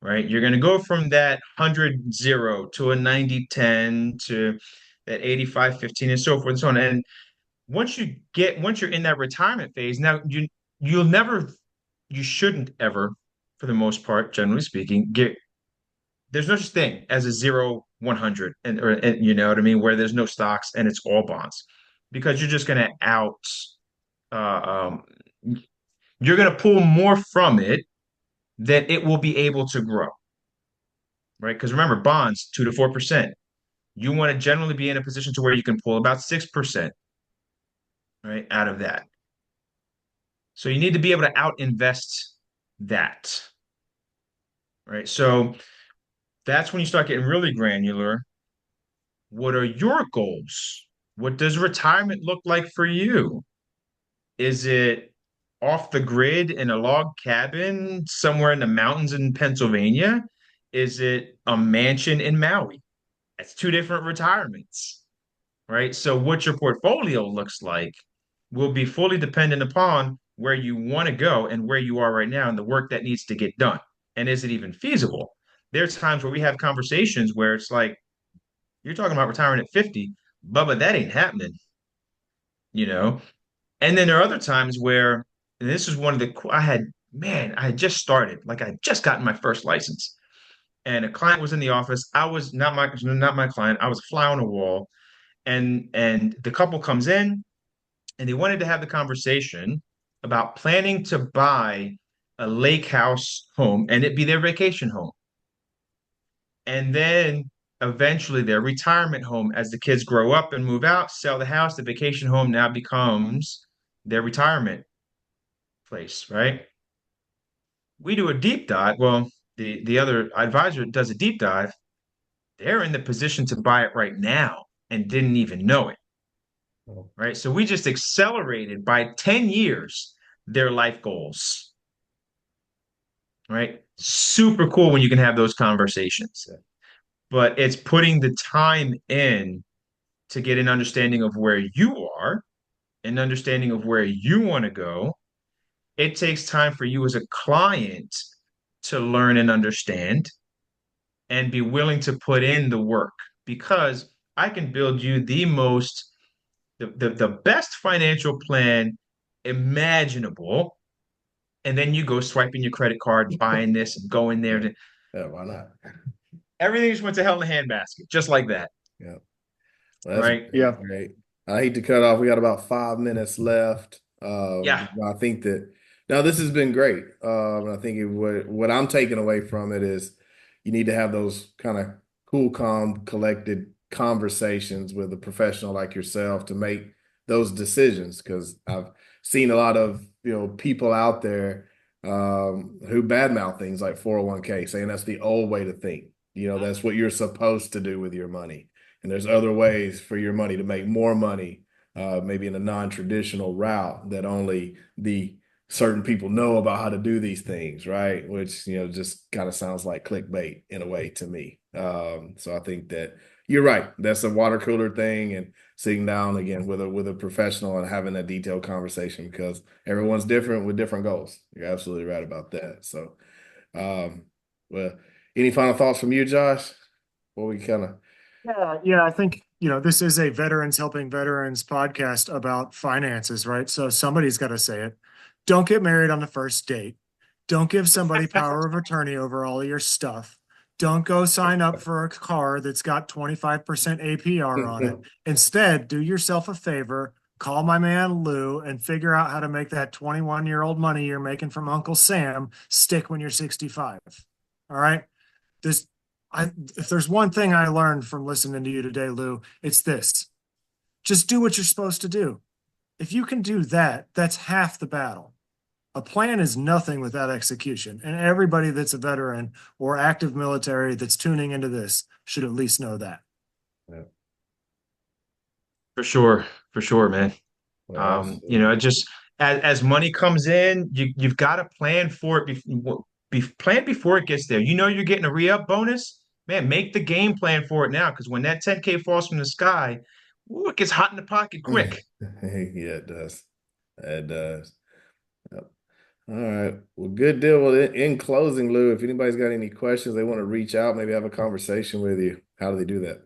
Speaker 3: right? You're going to go from that 100-0 to a 90-10 to that 85-15 and so forth and so on. And once you're in that retirement phase, now you shouldn't ever, for the most part, generally speaking, there's no such thing as a 0-100 and you know what I mean, where there's no stocks and it's all bonds because you're just going to uh, um, you're going to pull more from it than it will be able to grow, right? Because remember, bonds 2 to 4%. You want to generally be in a position to where you can pull about 6%, right, out of that. So you need to be able to out invest that, right? So that's when you start getting really granular. What are your goals? What does retirement look like for you? Is it off the grid in a log cabin somewhere in the mountains in Pennsylvania? Is it a mansion in Maui? That's two different retirements, right? So what your portfolio looks like will be fully dependent upon where you want to go and where you are right now and the work that needs to get done. And is it even feasible? There's times where we have conversations where it's like, you're talking about retiring at 50, Bubba, that ain't happening, you know? And then there are other times where, and this is one of the, I had just started, like I had just gotten my first license. And a client was in the office. I was not my client. I was a fly on the wall. And the couple comes in and they wanted to have the conversation about planning to buy a lake house home and it be their vacation home. And then eventually their retirement home as the kids grow up and move out, sell the house, the vacation home now becomes their retirement place, right? We do a deep dive. Well, the other advisor does a deep dive. They're in the position to buy it right now and didn't even know it,
Speaker 1: Oh.
Speaker 3: right? So we just accelerated by 10 years their life goals, right? Super cool when you can have those conversations. But it's putting the time in to get an understanding of where you are, an understanding of where you want to go. It takes time for you as a client to learn and understand and be willing to put in the work because I can build you the best financial plan imaginable. And then you go swiping your credit card, buying this and going there.
Speaker 1: Yeah, why not?
Speaker 3: everything just went to hell in a handbasket, just like that.
Speaker 1: Yeah. Well, that's
Speaker 3: Right.
Speaker 2: Yeah.
Speaker 1: great. I hate to cut off. We got about 5 minutes left.
Speaker 3: Yeah.
Speaker 1: I think that now this has been great. I think what I'm taking away from it is you need to have those kind of cool, calm, collected conversations with a professional like yourself to make those decisions. Because I've seen a lot of people out there who badmouth things like 401k, saying that's the old way to think. That's what you're supposed to do with your money. And there's other ways for your money to make more money, maybe in a non-traditional route that only the certain people know about how to do these things, right? Which, just kind of sounds like clickbait in a way to me. So I think that you're right. That's a water cooler thing, and sitting down again with a professional and having a detailed conversation, because everyone's different with different goals. You're absolutely right about that. So, well, any final thoughts from you, Josh? Before we kind of
Speaker 2: Yeah, I think, this is a Veterans Helping Veterans podcast about finances, right? So somebody's got to say it. Don't get married on the first date. Don't give somebody power of attorney over all of your stuff. Don't go sign up for a car that's got 25% APR on it. Instead, do yourself a favor, call my man Lou, and figure out how to make that 21-year-old money you're making from Uncle Sam stick when you're 65. All right? If there's one thing I learned from listening to you today, Lou, it's this. Just do what you're supposed to do. If you can do that, that's half the battle. A plan is nothing without execution. And everybody that's a veteran or active military that's tuning into this should at least know that.
Speaker 1: Yeah.
Speaker 3: For sure, man.
Speaker 1: Well,
Speaker 3: Just as money comes in, you've got to plan for it plan before it gets there. You're getting a re-up bonus, man. Make the game plan for it now, because when that 10K falls from the sky, ooh, it gets hot in the pocket quick.
Speaker 1: yeah, it does. It does. Yep. All right. Well, good deal. Well, in closing, Lou, if anybody's got any questions, they want to reach out, maybe have a conversation with you. How do they do that?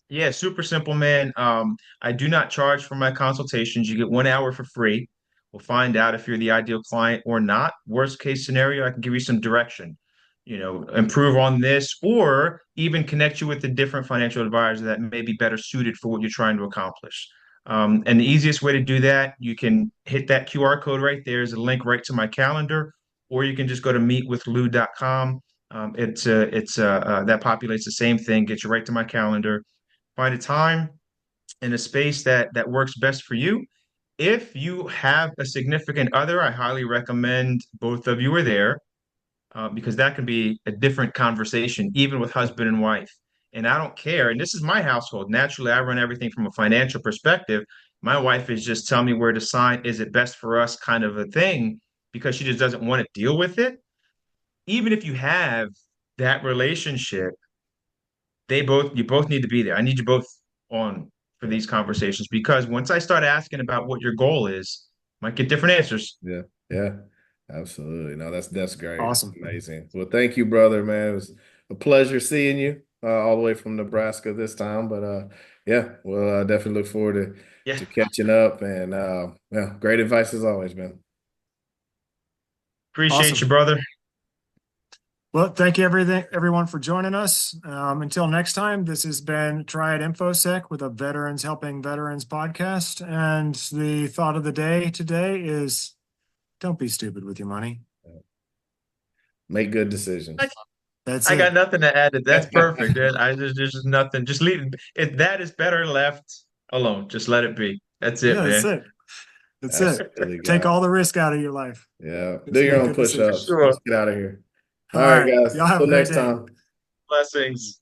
Speaker 3: Yeah, super simple, man. I do not charge for my consultations. You get 1 hour for free. We'll find out if you're the ideal client or not. Worst case scenario, I can give you some direction, improve on this, or even connect you with a different financial advisor that may be better suited for what you're trying to accomplish. And the easiest way to do that, you can hit that QR code right there. There's a link right to my calendar, or you can just go to meetwithlou.com. That populates the same thing, gets you right to my calendar. Find a time and a space that works best for you. If you have a significant other, I highly recommend both of you are there, because that can be a different conversation, even with husband and wife. And I don't care. And this is my household. Naturally, I run everything from a financial perspective. My wife is just telling me where to sign. Is it best for us, kind of a thing, because she just doesn't want to deal with it. Even if you have that relationship, you both need to be there. I need you both on for these conversations, because once I start asking about what your goal is, might get different answers.
Speaker 1: Yeah. Yeah. Absolutely. No, that's great.
Speaker 2: Awesome.
Speaker 1: Amazing. Well, thank you, brother, man. It was a pleasure seeing you all the way from Nebraska this time. But yeah, we'll definitely look forward
Speaker 3: Yeah,
Speaker 1: to catching up. And yeah, great advice as always, man.
Speaker 3: appreciate
Speaker 2: Awesome.
Speaker 3: you, brother.
Speaker 2: Well, thank you everyone for joining us. Until next time, this has been Triad InfoSec with a Veterans Helping Veterans podcast. And the thought of the day today is don't be stupid with your money.
Speaker 1: Make good decisions.
Speaker 2: That's
Speaker 3: I
Speaker 2: it.
Speaker 3: got nothing to add. That's perfect. There's just nothing. Just leave it. That is better left alone. Just let it be. That's it,
Speaker 2: Yeah, that's
Speaker 3: man.
Speaker 2: it. That's it.
Speaker 1: Absolutely,
Speaker 2: Take
Speaker 1: guys.
Speaker 2: all the risk out of your life.
Speaker 1: Yeah.
Speaker 2: Just
Speaker 1: Do your
Speaker 2: make
Speaker 1: own
Speaker 2: good
Speaker 1: push-ups.
Speaker 2: decisions.
Speaker 3: Sure.
Speaker 1: Let's get out of here.
Speaker 2: All
Speaker 1: All right,
Speaker 2: right.
Speaker 1: guys.
Speaker 2: Y'all have a
Speaker 1: Till
Speaker 2: great
Speaker 1: next
Speaker 2: day.
Speaker 1: time.
Speaker 3: Blessings.